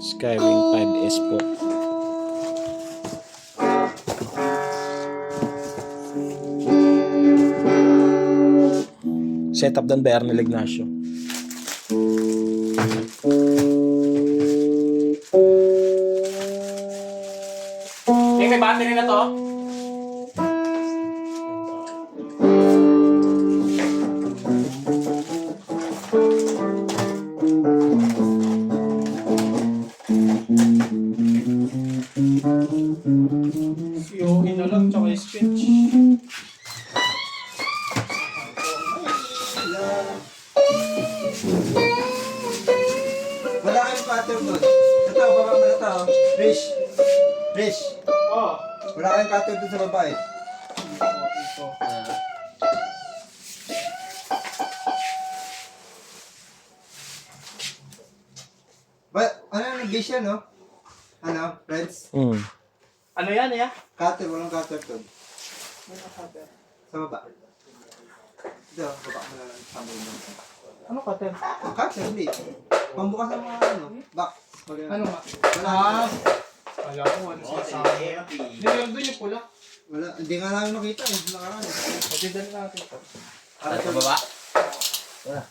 Skywing 5S po. Setup doon by Arnel Ignacio. May battery na to? Yohin na lang, tsaka sketch. Wala kayong cutter doon. Ito, baka mo na ito. Rish. Rish. Oh. Wala kayong cutter doon sa babae. Ito. Ano yung nag-dish yan, no? Ano, friends? Ano yan, ya? Cutter, walang cutter doon. Sa baba. Ito, baba mo na lang. Tambay mo. Ano cutter? Cutter, hindi. Pambukas ng mga ano, box. Ano nga? Wala. Alam ko, ano siya sa akin. Hindi lang doon yung pula. Wala, hindi nga namin makita. Hindi nakaraan. Pagdidan natin ito. Sa baba? Wala.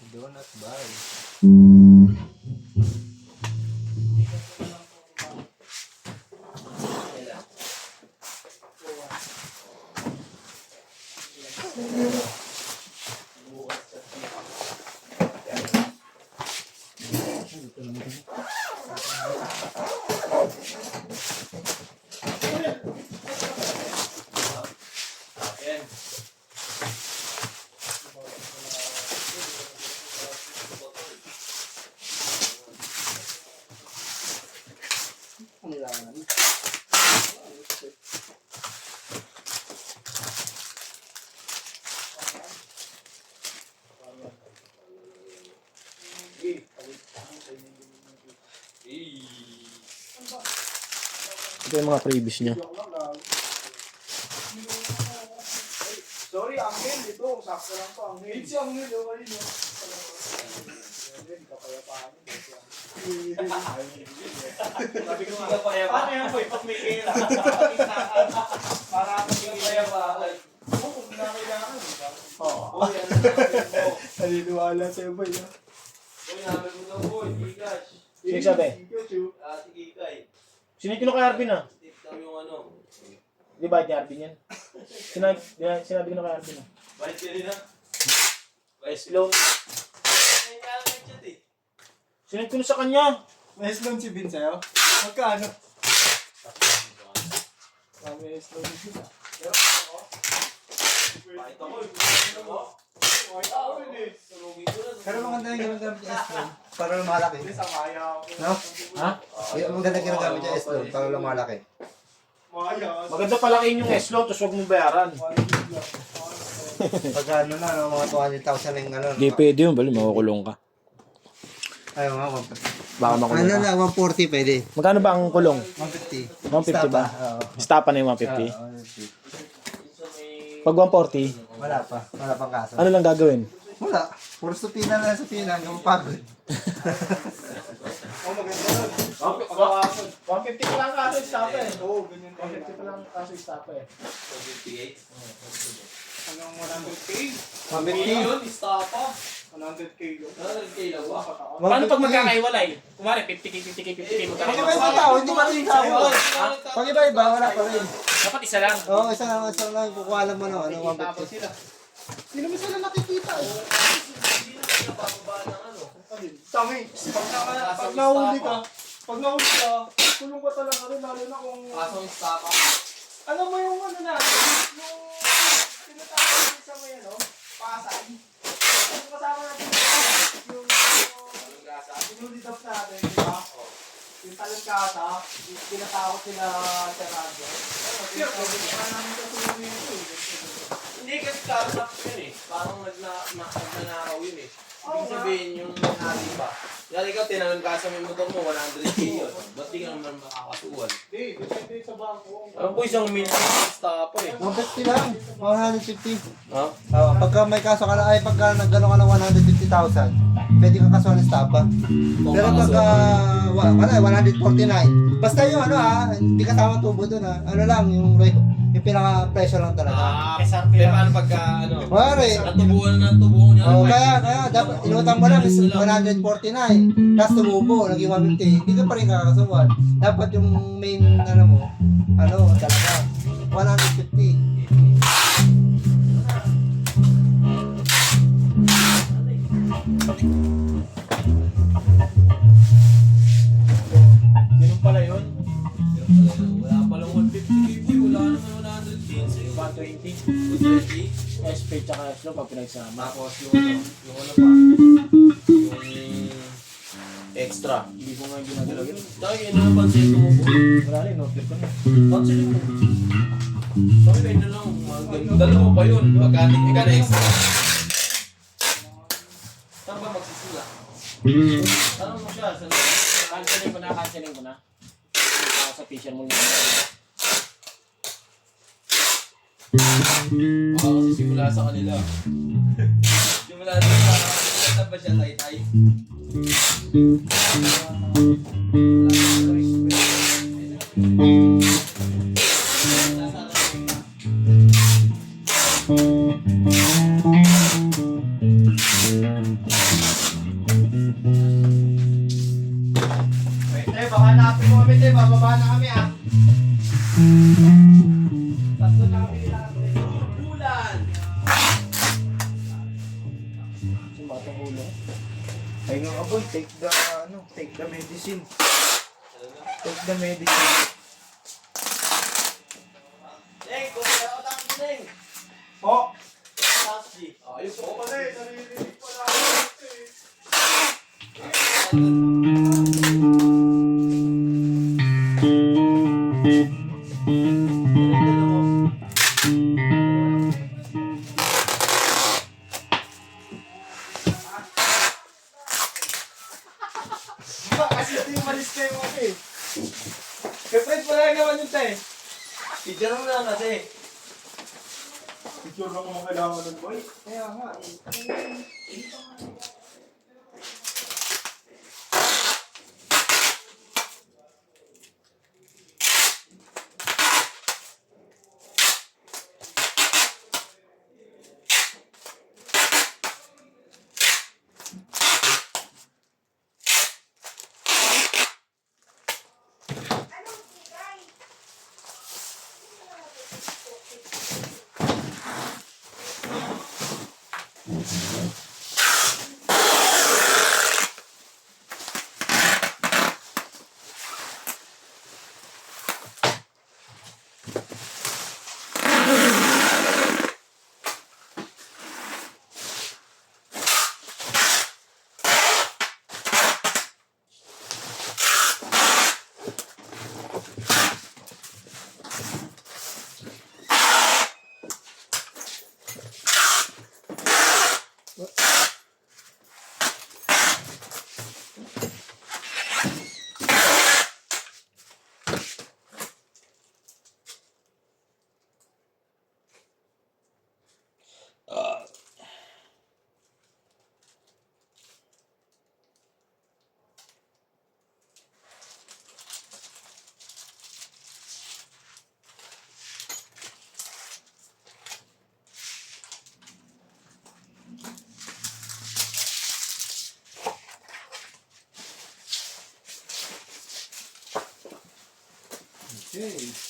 Donut bar. Ito yung mga previous niya. Sorry, Angel. Ito, sakto lang to, Angel. It's Angel, okay, no? Sabi ko nga, paano yan, boy? Pag may kera. Para magiging pa. Oo, kung nakailangan, di ba? Oo. Boy, ano namin mo? Naniniwala sa'yo ba yun? Boy, namin mo daw, boy. Gigas. Sino sabi? Si Gikay. Sino yung kay Arvin ah? Tip lang yung ano. Di ba ni Arvin yan? Sinabi ko na kay Arvin ah. Bait ka rin, ha? Vice loan. Ay, nga nga chat eh. Sinend ko na sa kanya. May slong si Vin sa'yo? Magkano? May slong si Vin. Bait ako, yung mo. Bait ako, hindi. Surugin ko na. Pero maganda yung ginagamit yung S-Lone. Para lumalaki. Sa kaya ako. No? Ha? Yung maganda ginagamit yung S-Lone. Para lumalaki. Maya. Maganda palakihin yung S-loan, tapos huwag mong bayaran. Pag ano na, no, mga 200,000 yung ano. Hindi pwede yun, bali makukulong ka. Ayaw nga, 150. Baka makulong Ano ka. na, 140 pwede. Magkano ba ang kulong? 150. 150 ba? Oo. Stapa na yung 150. Oo, 150. Pag 140, Wala pa. Wala pang kaso. ano lang gagawin? Wala. Puro supina na supina. Hanggang mapagod. Oh, maganda nun. 150 pa lang kaso stapa eh. Oo, ganyan. 150 pa lang kaso stapa eh. 158. Hanggang 100K. 150. Yun, istapa. 100K lang. 100K lang. Paano pag magkakaiwalay? Kumari 50k, 50k, 50k Pag iba-iba tao, hindi pa rin tao. Pag iba-iba, wala pa rin. Dapat isa lang. Oo, isa lang. Kukuha lang mo ng ano, Tapos 150. sila. Hindi naman sila nakikita eh. Hindi na sila bababa ng ano. Tami. Pag nahuli ka, Kulong ka talaga rin, lalo na kung... kasong istapa. Alam mo yung ano natin, yung tinatawag din sa may ano, Pasay. Yung kasama natin yung inulidap natin, di ba? Yung talangkata, yung tinatawag sila sa radyo. Kaya namin kasulong nito eh. Hindi kasi karap yun eh. Parang nagnanakaw yun eh. Ibig sabihin yung nangyari ba? Yan ikaw, tinanong ka sa may motor mo, 100K yun. Ba't di ka naman makakasuhan? Hindi, depende sa bangko. Alam ko isang minute stop eh. 150 lang, 150. Ha? Pagka may kaso ka na, ay pagka nagano ka ng 150,000, pwede kang kasuhan ng stapa. Pero pagka, wala, 149. Basta yung ano hindi kasama tubo dun ano lang, yung pinaka-pressure lang talaga. Pero paano pagka ano? Pare, Natubuhan niya. kaya dapat inutang mo lang is 149. Tapos tumubo, naging 150. Hindi ka pa rin kakasuhan. Dapat yung main talaga 150. Ganun pala yun. Wala palang 150K boy, wala naman 100K sa'yo. 120. 120? SP tsaka slow pag pinagsama. Tapos yung ano pa? Yung extra. Hindi ko nga ginagalaw yun. Dahil yun na pansin ko mo. Wala rin, no-flip ko na. Pansin mo. Sabi kayo na lang, dalawa pa yun. Pagkating ika na extra. Saan ba magsisila? Tanong mo siya. Cancelin ko na. Sa fisher mo nyo. Baka kasi simula sa kanila. Simula sa kanila ba siya tay-tay? Baka hanapin mo kami, bababa na kami Tatlo na kami Bulan! Sumatang ulo. Ay nga boy, take the medicine. Take the medicine. Deng, kung kaya ko tanong Deng. Po. Taxi. Ayos po. Naririnig ko na kasi ito yung malis kayo kasi. Kapit mo na naman yung tay. Picture mo lang kasi. Picture na kung kailangan nun boy. Kaya nga Okay.